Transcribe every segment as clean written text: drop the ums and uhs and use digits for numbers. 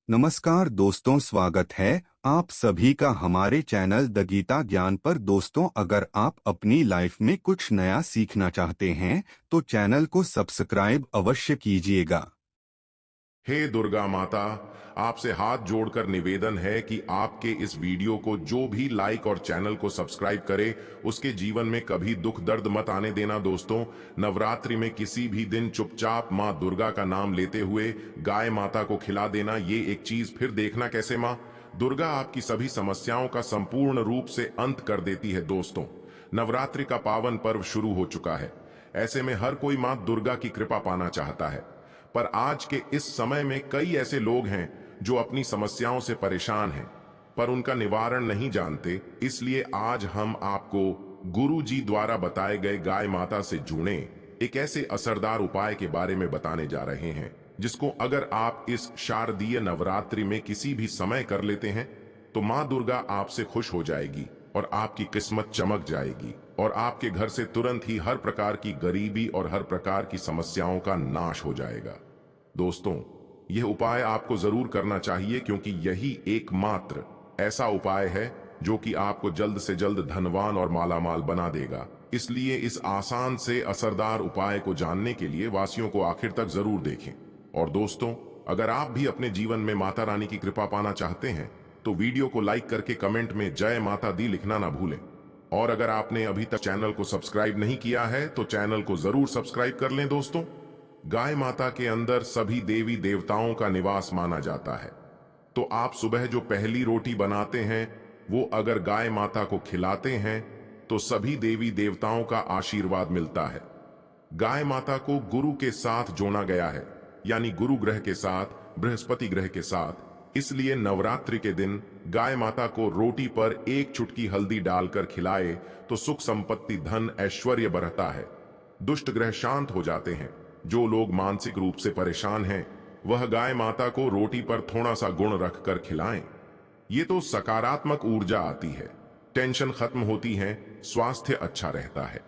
नमस्कार दोस्तों, स्वागत है आप सभी का हमारे चैनल द गीता ज्ञान पर। दोस्तों, अगर आप अपनी लाइफ में कुछ नया सीखना चाहते हैं तो चैनल को सब्सक्राइब अवश्य कीजिएगा। हे दुर्गा माता, आपसे हाथ जोड़कर निवेदन है कि आपके इस वीडियो को जो भी लाइक और चैनल को सब्सक्राइब करे उसके जीवन में कभी दुख दर्द मत आने देना। दोस्तों, नवरात्रि में किसी भी दिन चुपचाप माँ दुर्गा का नाम लेते हुए गाय माता को खिला देना, ये एक चीज फिर देखना कैसे माँ दुर्गा आपकी सभी समस्याओं का संपूर्ण रूप से अंत कर देती है। दोस्तों, नवरात्रि का पावन पर्व शुरू हो चुका है। ऐसे में हर कोई माँ दुर्गा की कृपा पाना चाहता है, पर आज के इस समय में कई ऐसे लोग हैं जो अपनी समस्याओं से परेशान हैं पर उनका निवारण नहीं जानते। इसलिए आज हम आपको गुरु जी द्वारा बताए गए गाय माता से जुड़े एक ऐसे असरदार उपाय के बारे में बताने जा रहे हैं जिसको अगर आप इस शारदीय नवरात्रि में किसी भी समय कर लेते हैं तो माँ दुर्गा आपसे खुश हो जाएगी और आपकी किस्मत चमक जाएगी और आपके घर से तुरंत ही हर प्रकार की गरीबी और हर प्रकार की समस्याओं का नाश हो जाएगा। दोस्तों, यह उपाय आपको जरूर करना चाहिए क्योंकि यही एकमात्र ऐसा उपाय है जो कि आपको जल्द से जल्द धनवान और मालामाल बना देगा। इसलिए इस आसान से असरदार उपाय को जानने के लिए वासियों को आखिर तक जरूर देखें। और दोस्तों, अगर आप भी अपने जीवन में माता रानी की कृपा पाना चाहते हैं तो वीडियो को लाइक करके कमेंट में जय माता दी लिखना ना भूलें। और अगर आपने अभी तक चैनल को सब्सक्राइब नहीं किया है तो चैनल को जरूर सब्सक्राइब कर लें। दोस्तों, गाय माता के अंदर सभी देवी देवताओं का निवास माना जाता है, तो आप सुबह जो पहली रोटी बनाते हैं वो अगर गाय माता को खिलाते हैं तो सभी देवी देवताओं का आशीर्वाद मिलता है। गाय माता को गुरु के साथ जोड़ा गया है, यानी गुरु ग्रह के साथ, बृहस्पति ग्रह के साथ। इसलिए नवरात्रि के दिन गाय माता को रोटी पर एक चुटकी हल्दी डालकर खिलाए तो सुख संपत्ति धन ऐश्वर्य बढ़ता है, दुष्ट ग्रह शांत हो जाते हैं। जो लोग मानसिक रूप से परेशान हैं वह गाय माता को रोटी पर थोड़ा सा गुण रखकर खिलाएं। ये तो सकारात्मक ऊर्जा आती है, टेंशन खत्म होती है, स्वास्थ्य अच्छा रहता है।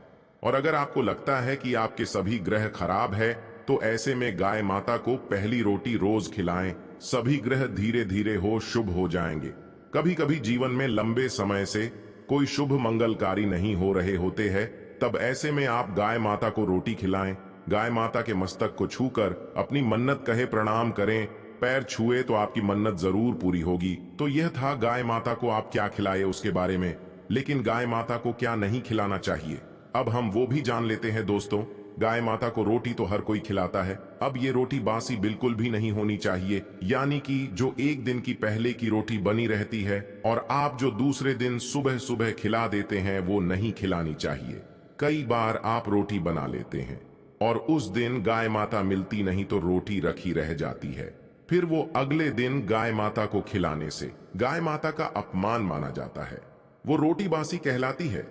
और अगर आपको लगता है कि आपके सभी ग्रह खराब है तो ऐसे में गाय माता को पहली रोटी रोज खिलाएं, सभी ग्रह धीरे धीरे हो शुभ हो जाएंगे। कभी कभी जीवन में लंबे समय से कोई शुभ मंगलकारी नहीं हो रहे होते हैं, तब ऐसे में आप गाय माता को रोटी खिलाएं, गाय माता के मस्तक को छूकर अपनी मन्नत कहे प्रणाम करें, पैर छुए तो आपकी मन्नत जरूर पूरी होगी। तो यह था गाय माता को आप क्या खिलाए उसके बारे में, लेकिन गाय माता को क्या नहीं खिलाना चाहिए अब हम वो भी जान लेते हैं। दोस्तों, गाय माता को रोटी तो हर कोई खिलाता है, अब ये रोटी बासी बिल्कुल भी नहीं होनी चाहिए, यानी कि जो एक दिन की पहले की रोटी बनी रहती है और आप जो दूसरे दिन सुबह सुबह खिला देते हैं वो नहीं खिलानी चाहिए। कई बार आप रोटी बना लेते हैं और उस दिन गाय माता मिलती नहीं तो रोटी रखी रह जाती है, फिर वो अगले दिन गाय माता को खिलाने से गाय माता का अपमान माना जाता है, वो रोटी बासी कहलाती है।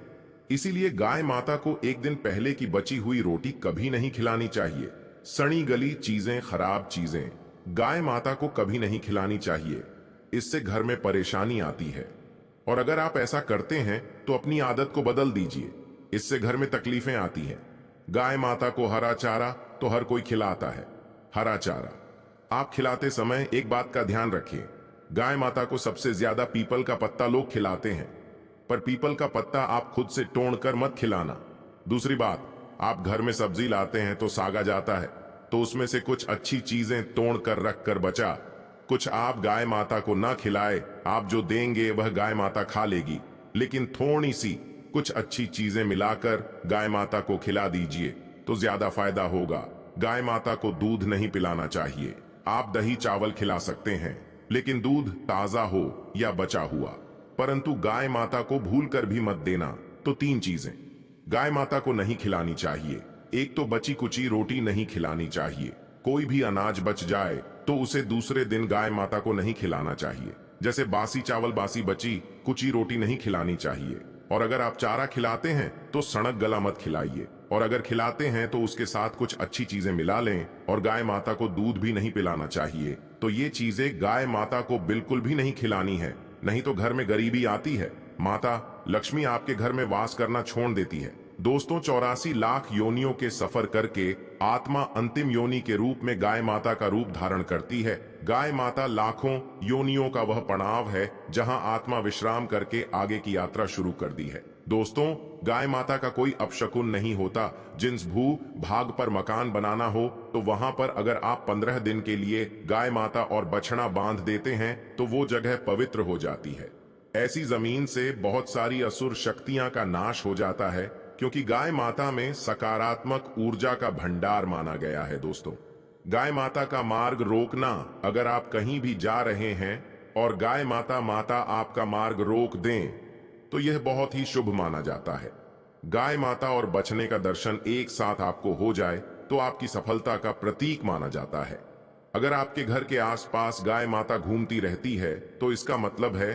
इसीलिए गाय माता को एक दिन पहले की बची हुई रोटी कभी नहीं खिलानी चाहिए। सड़ी गली चीजें, खराब चीजें गाय माता को कभी नहीं खिलानी चाहिए, इससे घर में परेशानी आती है। और अगर आप ऐसा करते हैं तो अपनी आदत को बदल दीजिए, इससे घर में तकलीफें आती हैं। गाय माता को हरा चारा तो हर कोई खिलाता है, हरा चारा आप खिलाते समय एक बात का ध्यान रखिए, गाय माता को सबसे ज्यादा पीपल का पत्ता लोग खिलाते हैं, पर पीपल का पत्ता आप खुद से तोड़कर मत खिलाना। दूसरी बात, आप घर में सब्जी लाते हैं तो सागा जाता है, तो उसमें से कुछ अच्छी चीजें तोड़कर रखकर बचा कुछ आप गाय माता को ना खिलाए, आप जो देंगे वह गाय माता खा लेगी, लेकिन थोड़ी सी कुछ अच्छी चीजें मिलाकर गाय माता को खिला दीजिए तो ज्यादा फायदा होगा। गाय माता को दूध नहीं पिलाना चाहिए, आप दही चावल खिला सकते हैं लेकिन दूध ताजा हो या बचा हुआ, परंतु गाय माता को भूलकर भी मत देना। तो तीन चीजें गाय माता को नहीं खिलानी चाहिए, एक तो बची कुची रोटी नहीं खिलानी चाहिए, कोई भी अनाज बच जाए तो उसे दूसरे दिन गाय माता को नहीं खिलाना चाहिए, जैसे बासी चावल बासी बची कुची रोटी नहीं खिलानी चाहिए। और अगर आप चारा खिलाते हैं तो सड़क गला मत खिलाइए, और अगर खिलाते हैं तो उसके साथ कुछ अच्छी चीजें मिला लें। और गाय माता को दूध भी नहीं पिलाना चाहिए, तो ये चीजें गाय माता को बिल्कुल भी नहीं खिलानी है, नहीं तो घर में गरीबी आती है, माता लक्ष्मी आपके घर में वास करना छोड़ देती है। दोस्तों, 84 लाख योनियों के सफर करके आत्मा अंतिम योनि के रूप में गाय माता का रूप धारण करती है। गाय माता लाखों योनियों का वह पड़ाव है जहां आत्मा विश्राम करके आगे की यात्रा शुरू कर दी है। दोस्तों, गाय माता का कोई अपशकुन नहीं होता। जिस भू भाग पर मकान बनाना हो तो वहां पर अगर आप 15 दिन के लिए गाय माता और बछड़ा बांध देते हैं तो वो जगह पवित्र हो जाती है। ऐसी जमीन से बहुत सारी असुर शक्तियां का नाश हो जाता है, क्योंकि गाय माता में सकारात्मक ऊर्जा का भंडार माना गया है। दोस्तों, गाय माता का मार्ग रोकना, अगर आप कहीं भी जा रहे हैं और गाय माता आपका मार्ग रोक दें तो यह बहुत ही शुभ माना जाता है। गाय माता और बछड़े का दर्शन एक साथ आपको हो जाए तो आपकी सफलता का प्रतीक माना जाता है। अगर आपके घर के आसपास गाय माता घूमती रहती है तो इसका मतलब है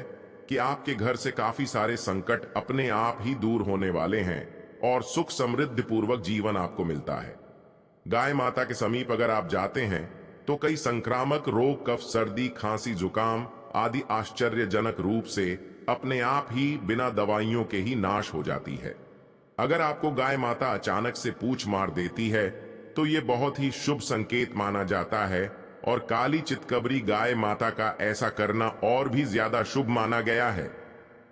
कि आपके घर से काफी सारे संकट अपने आप ही दूर होने वाले हैं और सुख समृद्धि पूर्वक जीवन आपको मिलता है। गाय माता के समीप अगर आप जाते हैं तो कई संक्रामक रोग, कफ, सर्दी, खांसी, जुकाम आदि आश्चर्यजनक रूप से अपने आप ही बिना दवाइयों के ही नाश हो जाती है। अगर आपको गाय माता अचानक से पूछ मार देती है तो यह बहुत ही शुभ संकेत माना जाता है और काली चितकबरी गाय माता का ऐसा करना और भी ज्यादा शुभ माना गया है।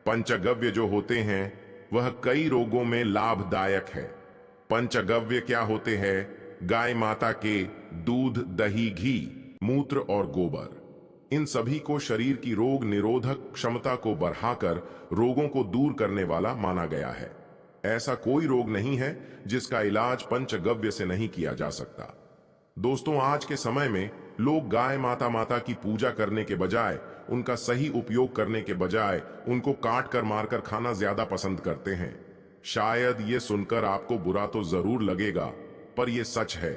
पंचगव्य जो होते हैं वह कई रोगों में लाभदायक है। पंचगव्य क्या होते हैं? गाय माता के दूध, दही, घी, मूत्र और गोबर, इन सभी को शरीर की रोग निरोधक क्षमता को बढ़ाकर रोगों को दूर करने वाला माना गया है। ऐसा कोई रोग नहीं है जिसका इलाज पंचगव्य से नहीं किया जा सकता। दोस्तों, आज के समय में लोग गाय माता की पूजा करने के बजाय, उनका सही उपयोग करने के बजाय उनको काट कर मारकर खाना ज्यादा पसंद करते हैं। शायद ये सुनकर आपको बुरा तो जरूर लगेगा, पर यह सच है।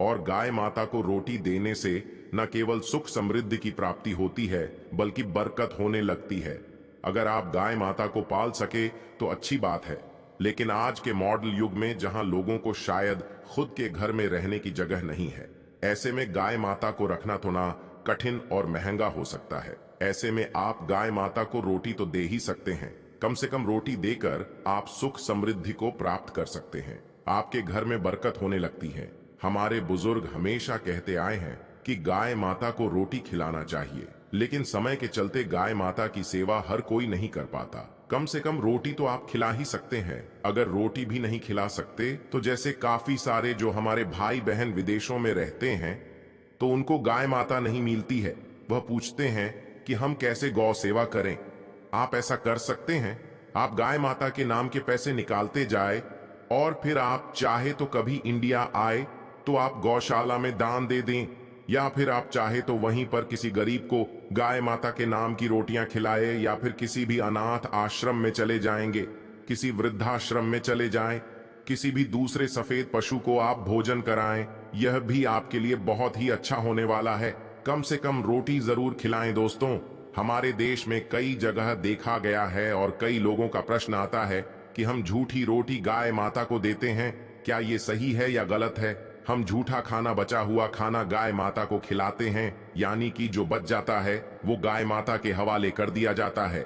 और गाय माता को रोटी देने से न केवल सुख समृद्धि की प्राप्ति होती है बल्कि बरकत होने लगती है। अगर आप गाय माता को पाल सके तो अच्छी बात है, लेकिन आज के मॉडल युग में जहां लोगों को शायद खुद के घर में रहने की जगह नहीं है, ऐसे में गाय माता को रखना थोड़ा कठिन और महंगा हो सकता है। ऐसे में आप गाय माता को रोटी तो दे ही सकते हैं। कम से कम रोटी देकर आप सुख समृद्धि को प्राप्त कर सकते हैं। आपके घर में बरकत होने लगती है। हमारे बुजुर्ग हमेशा कहते आए हैं कि गाय माता को रोटी खिलाना चाहिए, लेकिन समय के चलते गाय माता की सेवा हर कोई नहीं कर पाता। कम से कम रोटी तो आप खिला ही सकते हैं। अगर रोटी भी नहीं खिला सकते तो जैसे काफी सारे जो हमारे भाई बहन विदेशों में रहते हैं तो उनको गाय माता नहीं मिलती है, वह पूछते हैं कि हम कैसे गौ सेवा करें। आप ऐसा कर सकते हैं। आप गाय माता के नाम के पैसे निकालते जाए और फिर आप चाहे तो कभी इंडिया आए तो आप गौशाला में दान दे दें, या फिर आप चाहे तो वहीं पर किसी गरीब को गाय माता के नाम की रोटियां खिलाए, या फिर किसी भी अनाथ आश्रम में चले जाएंगे, किसी वृद्धाश्रम में चले जाएं, किसी भी दूसरे सफेद पशु को आप भोजन कराएं। यह भी आपके लिए बहुत ही अच्छा होने वाला है। कम से कम रोटी जरूर खिलाएं। दोस्तों, हमारे देश में कई जगह देखा गया है और कई लोगों का प्रश्न आता है कि हम झूठी रोटी गाय माता को देते हैं, क्या ये सही है या गलत है? हम झूठा खाना, बचा हुआ खाना गाय माता को खिलाते हैं, यानी कि जो बच जाता है वो गाय माता के हवाले कर दिया जाता है।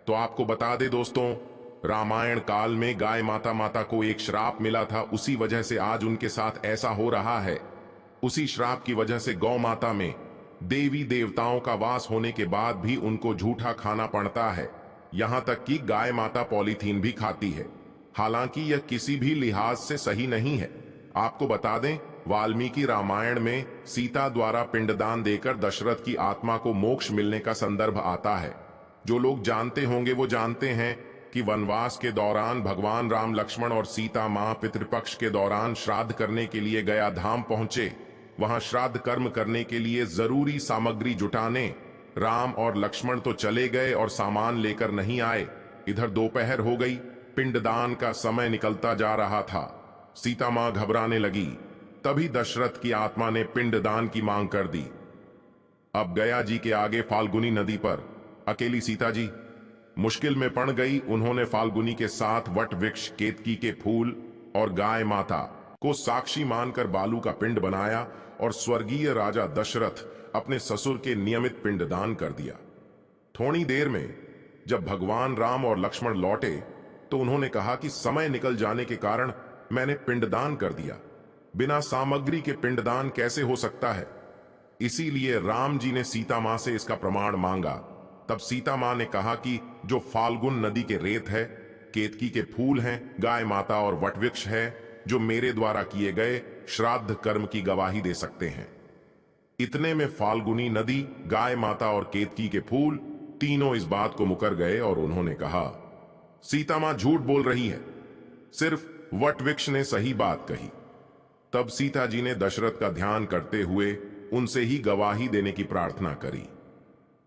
तो आपको बता दे दोस्तों, रामायण काल में गाय माता को एक श्राप मिला था, उसी वजह से आज उनके साथ ऐसा हो रहा है। उसी श्राप की वजह से गौ माता में देवी देवताओं का वास होने के बाद भी उनको झूठा खाना पड़ता है। यहां तक कि गाय माता पॉलीथीन भी खाती है। हालांकि यह किसी भी लिहाज से सही नहीं है। आपको बता दें, वाल्मीकि रामायण में सीता द्वारा पिंडदान देकर दशरथ की आत्मा को मोक्ष मिलने का संदर्भ आता है। जो लोग जानते होंगे वो जानते हैं कि वनवास के दौरान भगवान राम, लक्ष्मण और सीता मां पितृपक्ष के दौरान श्राद्ध करने के लिए गया धाम पहुंचे। वहां श्राद्ध कर्म करने के लिए जरूरी सामग्री जुटाने राम और लक्ष्मण तो चले गए और सामान लेकर नहीं आए। इधर दोपहर हो गई, पिंडदान का समय निकलता जा रहा था। सीता मां घबराने लगी। तभी दशरथ की आत्मा ने पिंडदान की मांग कर दी। अब गया जी के आगे फाल्गुनी नदी पर अकेली सीता जी मुश्किल में पड़ गई। उन्होंने फाल्गुनी के साथ वट वृक्ष, केतकी के फूल और गाय माता को साक्षी मानकर बालू का पिंड बनाया और स्वर्गीय राजा दशरथ अपने ससुर के नियमित पिंडदान कर दिया। थोड़ी देर में जब भगवान राम और लक्ष्मण लौटे तो उन्होंने कहा कि समय निकल जाने के कारण मैंने पिंडदान कर दिया। बिना सामग्री के पिंडदान कैसे हो सकता है? इसीलिए राम जी ने सीता मां से इसका प्रमाण मांगा। तब सीता मां ने कहा कि जो फाल्गुन नदी के रेत है, केतकी के फूल हैं, गाय माता और वटवृक्ष है, जो मेरे द्वारा किए गए श्राद्ध कर्म की गवाही दे सकते हैं। इतने में फाल्गुनी नदी, गाय माता और केतकी के फूल तीनों इस बात को मुकर गए और उन्होंने कहा, सीता मां झूठ बोल रही है, सिर्फ वटवृक्ष ने सही बात कही। तब सीता जी ने दशरथ का ध्यान करते हुए उनसे ही गवाही देने की प्रार्थना करी।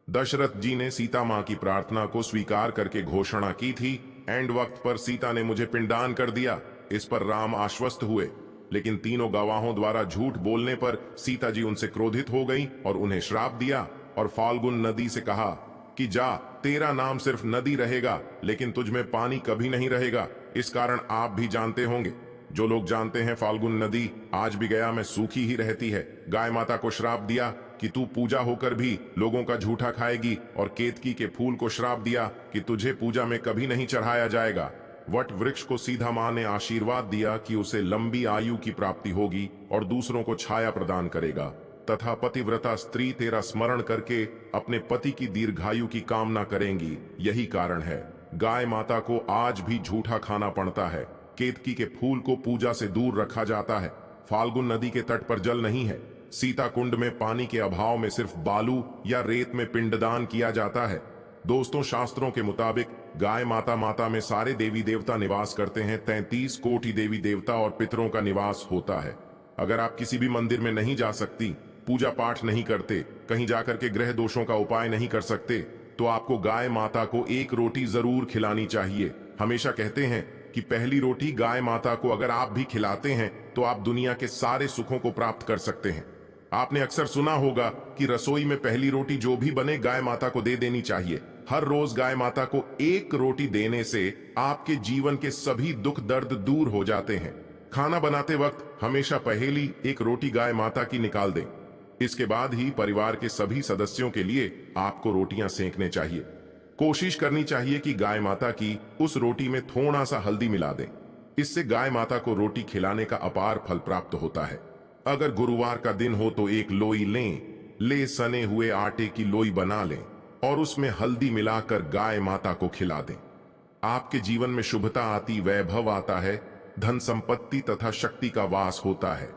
दशरथ जी ने सीता मां की प्रार्थना को स्वीकार करके घोषणा की थी, एंड वक्त पर सीता ने मुझे पिंडदान कर दिया। इस पर राम आश्वस्त हुए, लेकिन तीनों गवाहों द्वारा झूठ बोलने पर सीता जी उनसे क्रोधित हो गई और उन्हें श्राप दिया और फाल्गुन नदी से कहा कि जा, तेरा नाम सिर्फ नदी रहेगा, लेकिन तुझ में पानी कभी नहीं रहेगा। इस कारण आप भी जानते होंगे। जो लोग जानते हैं, फाल्गुन नदी आज भी गया में सूखी ही रहती है। गाय माता को श्राप दिया कि तू पूजा होकर भी लोगों का झूठा खाएगी, और केतकी के फूल को श्राप दिया कि तुझे पूजा में कभी नहीं चढ़ाया जाएगा। वट वृक्ष को सीधा मां ने आशीर्वाद दिया कि उसे लंबी आयु की प्राप्ति होगी और दूसरों को छाया प्रदान करेगा, तथा पतिव्रता स्त्री तेरा स्मरण करके अपने पति की दीर्घायु की कामना करेंगी। यही कारण है गाय माता को आज भी झूठा खाना पड़ता है। केतकी के फूल को पूजा से दूर रखा जाता है। फाल्गुन नदी के तट पर जल नहीं है। सीता कुंड में पानी के अभाव में सिर्फ बालू या रेत में पिंडदान किया जाता है। दोस्तों, शास्त्रों के मुताबिक गाय माता में सारे देवी देवता निवास करते हैं। 33 कोटि देवी देवता और पितरों का निवास होता है। अगर आप किसी भी मंदिर में नहीं जा सकती, पूजा पाठ नहीं करते, कहीं जाकर के ग्रह दोषों का उपाय नहीं कर सकते, तो आपको गाय माता को एक रोटी जरूर खिलानी चाहिए। हमेशा कहते हैं कि पहली रोटी गाय माता को अगर आप भी खिलाते हैं तो आप दुनिया के सारे सुखों को प्राप्त कर सकते हैं। आपने अक्सर सुना होगा कि रसोई में पहली रोटी जो भी बने गाय माता को दे देनी चाहिए। हर रोज गाय माता को एक रोटी देने से आपके जीवन के सभी दुख दर्द दूर हो जाते हैं। खाना बनाते वक्त हमेशा पहली एक रोटी गाय माता की निकाल दें। इसके बाद ही परिवार के सभी सदस्यों के लिए आपको रोटियां सेंकने चाहिए। कोशिश करनी चाहिए कि गाय माता की उस रोटी में थोड़ा सा हल्दी मिला दें। इससे गाय माता को रोटी खिलाने का अपार फल प्राप्त होता है। अगर गुरुवार का दिन हो तो एक लोई ले सने हुए आटे की लोई बना लें और उसमें हल्दी मिलाकर गाय माता को खिला दें। आपके जीवन में शुभता आती, वैभव आता है, धन संपत्ति तथा शक्ति का वास होता है।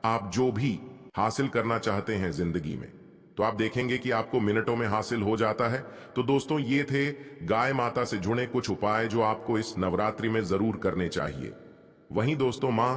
आप जो भी हासिल करना चाहते हैं जिंदगी में, तो आप देखेंगे कि आपको मिनटों में हासिल हो जाता है। तो दोस्तों, ये थे गाय माता से जुड़े कुछ उपाय जो आपको इस नवरात्रि में जरूर करने चाहिए। वहीं दोस्तों, मां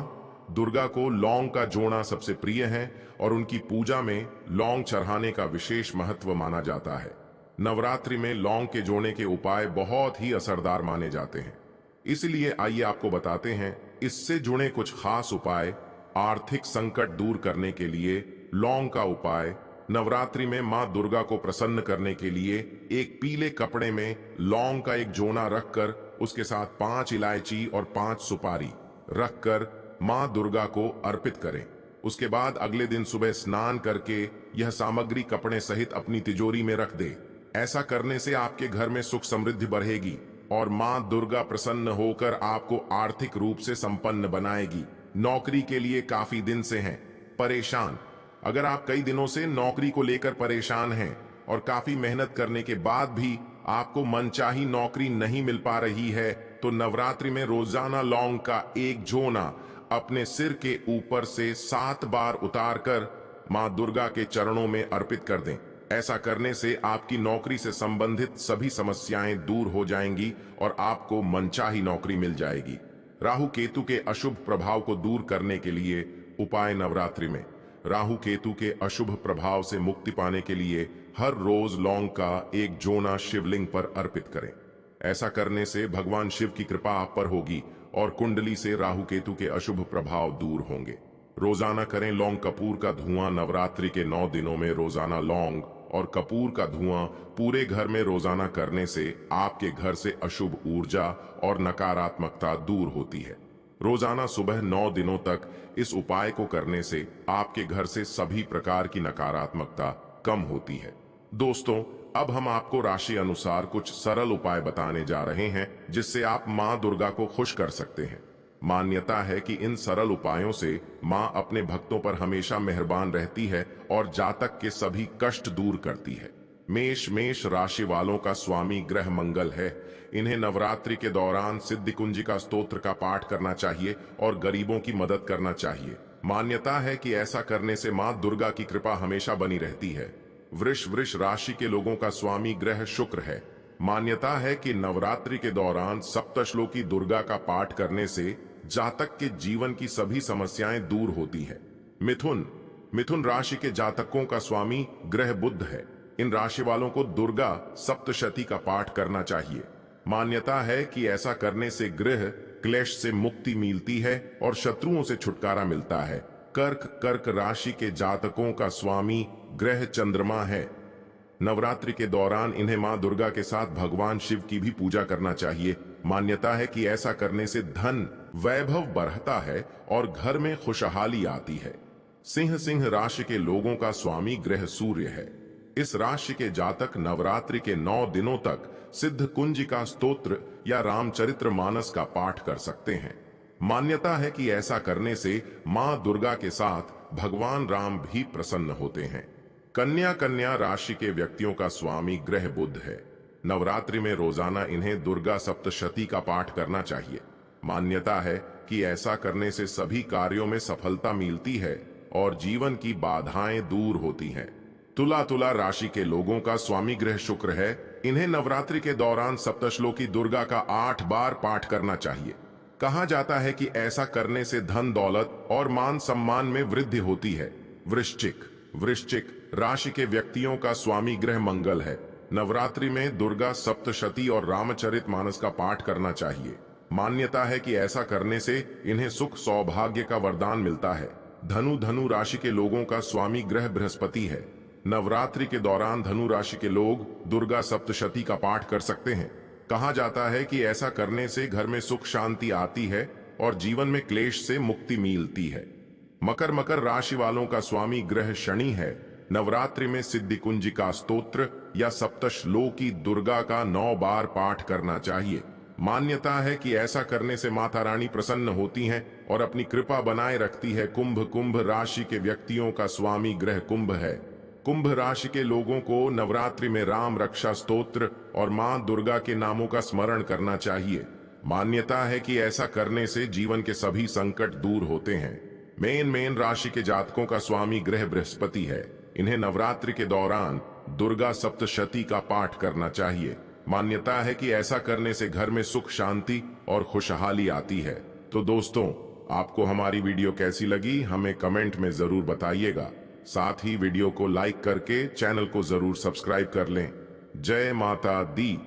दुर्गा को लौंग का जोड़ा सबसे प्रिय है और उनकी पूजा में लौंग चढ़ाने का विशेष महत्व माना जाता है। नवरात्रि में लौंग के जोड़े के उपाय बहुत ही असरदार माने जाते हैं। इसलिए आइए आपको बताते हैं इससे जुड़े कुछ खास उपाय। आर्थिक संकट दूर करने के लिए लौंग का उपाय। नवरात्रि में मां दुर्गा को प्रसन्न करने के लिए एक पीले कपड़े में लौंग का एक जोना रखकर उसके साथ 5 इलायची और 5 सुपारी रखकर मां दुर्गा को अर्पित करें। उसके बाद अगले दिन सुबह स्नान करके यह सामग्री कपड़े सहित अपनी तिजोरी में रख दे। ऐसा करने से आपके घर में सुख समृद्धि बढ़ेगी और मां दुर्गा प्रसन्न होकर आपको आर्थिक रूप से संपन्न बनाएगी। नौकरी के लिए काफी दिन से हैं परेशान। अगर आप कई दिनों से नौकरी को लेकर परेशान हैं और काफी मेहनत करने के बाद भी आपको मनचाही नौकरी नहीं मिल पा रही है, तो नवरात्रि में रोजाना लौंग का एक जोना अपने सिर के ऊपर से 7 बार उतारकर मां दुर्गा के चरणों में अर्पित कर दें। ऐसा करने से आपकी नौकरी से संबंधित सभी समस्याएं दूर हो जाएंगी और आपको मनचाही नौकरी मिल जाएगी। राहु केतु के अशुभ प्रभाव को दूर करने के लिए उपाय। नवरात्रि में राहु केतु के अशुभ प्रभाव से मुक्ति पाने के लिए हर रोज लौंग का एक जोना शिवलिंग पर अर्पित करें। ऐसा करने से भगवान शिव की कृपा आप पर होगी और कुंडली से राहु केतु के अशुभ प्रभाव दूर होंगे। रोजाना करें लौंग कपूर का धुआं। नवरात्रि के 9 दिनों में रोजाना लौंग और कपूर का धुआं पूरे घर में रोजाना करने से आपके घर से अशुभ ऊर्जा और नकारात्मकता दूर होती है। रोजाना सुबह 9 दिनों तक इस उपाय को करने से आपके घर से सभी प्रकार की नकारात्मकता कम होती है। दोस्तों, अब हम आपको राशि अनुसार कुछ सरल उपाय बताने जा रहे हैं जिससे आप मां दुर्गा को खुश कर सकते हैं। मान्यता है कि इन सरल उपायों से मां अपने भक्तों पर हमेशा मेहरबान रहती है और जातक के सभी कष्ट दूर करती है। मेष राशि वालों का स्वामी ग्रह मंगल है। इन्हें नवरात्रि के दौरान सिद्धि कुंजिका स्तोत्र का पाठ करना चाहिए और गरीबों की मदद करना चाहिए। मान्यता है कि ऐसा करने से मां दुर्गा की कृपा हमेशा बनी रहती है। वृष राशि के लोगों का स्वामी ग्रह शुक्र है। मान्यता है कि नवरात्रि के दौरान सप्तश्लोकी दुर्गा का पाठ करने से जातक के जीवन की सभी समस्याएं दूर होती है। मिथुन राशि के जातकों का स्वामी ग्रह बुध है। इन राशि वालों को दुर्गा सप्तशती का पाठ करना चाहिए। मान्यता है कि ऐसा करने से गृह क्लेश से मुक्ति मिलती है और शत्रुओं से छुटकारा मिलता है। कर्क राशि के जातकों का स्वामी ग्रह चंद्रमा है। नवरात्रि के दौरान इन्हें मां दुर्गा के साथ भगवान शिव की भी पूजा करना चाहिए। मान्यता है कि ऐसा करने से धन वैभव बढ़ता है और घर में खुशहाली आती है। सिंह राशि के लोगों का स्वामी ग्रह सूर्य है। इस राशि के जातक नवरात्रि के 9 दिनों तक सिद्ध कुंजिका स्तोत्र या रामचरित्र मानस का पाठ कर सकते हैं। मान्यता है कि ऐसा करने से मां दुर्गा के साथ भगवान राम भी प्रसन्न होते हैं। कन्या राशि के व्यक्तियों का स्वामी ग्रह बुध है। नवरात्रि में रोजाना इन्हें दुर्गा सप्तशती का पाठ करना चाहिए। मान्यता है कि ऐसा करने से सभी कार्यों में सफलता मिलती है और जीवन की बाधाएं दूर होती हैं। तुला राशि के लोगों का स्वामी ग्रह शुक्र है। इन्हें नवरात्रि के दौरान सप्तश्लोकी दुर्गा का 8 बार पाठ करना चाहिए। कहा जाता है कि ऐसा करने से धन दौलत और मान सम्मान में वृद्धि होती है। वृश्चिक राशि के व्यक्तियों का स्वामी ग्रह मंगल है। नवरात्रि में दुर्गा सप्तशती और रामचरित मानस का पाठ करना चाहिए। मान्यता है कि ऐसा करने से इन्हें सुख सौभाग्य का वरदान मिलता है। धनु राशि के लोगों का स्वामी ग्रह बृहस्पति है। नवरात्रि के दौरान धनु राशि के लोग दुर्गा सप्तशती का पाठ कर सकते हैं। कहा जाता है कि ऐसा करने से घर में सुख शांति आती है और जीवन में क्लेश से मुक्ति मिलती है। मकर राशि वालों का स्वामी ग्रह शनि है। नवरात्रि में सिद्धि कुंजिका स्तोत्र या सप्तश्लोकी दुर्गा का 9 बार पाठ करना चाहिए। मान्यता है कि ऐसा करने से माता रानी प्रसन्न होती हैं और अपनी कृपा बनाए रखती है। कुंभ राशि के व्यक्तियों का स्वामी ग्रह कुंभ है। कुंभ राशि के लोगों को नवरात्रि में राम रक्षा स्तोत्र और मां दुर्गा के नामों का स्मरण करना चाहिए। मान्यता है कि ऐसा करने से जीवन के सभी संकट दूर होते हैं। मेन राशि के जातकों का स्वामी ग्रह बृहस्पति है। इन्हें नवरात्रि के दौरान दुर्गा सप्तशती का पाठ करना चाहिए। मान्यता है कि ऐसा करने से घर में सुख शांति और खुशहाली आती है। तो दोस्तों, आपको हमारी वीडियो कैसी लगी हमें कमेंट में जरूर बताइएगा। साथ ही वीडियो को लाइक करके चैनल को जरूर सब्सक्राइब कर लें। जय माता दी।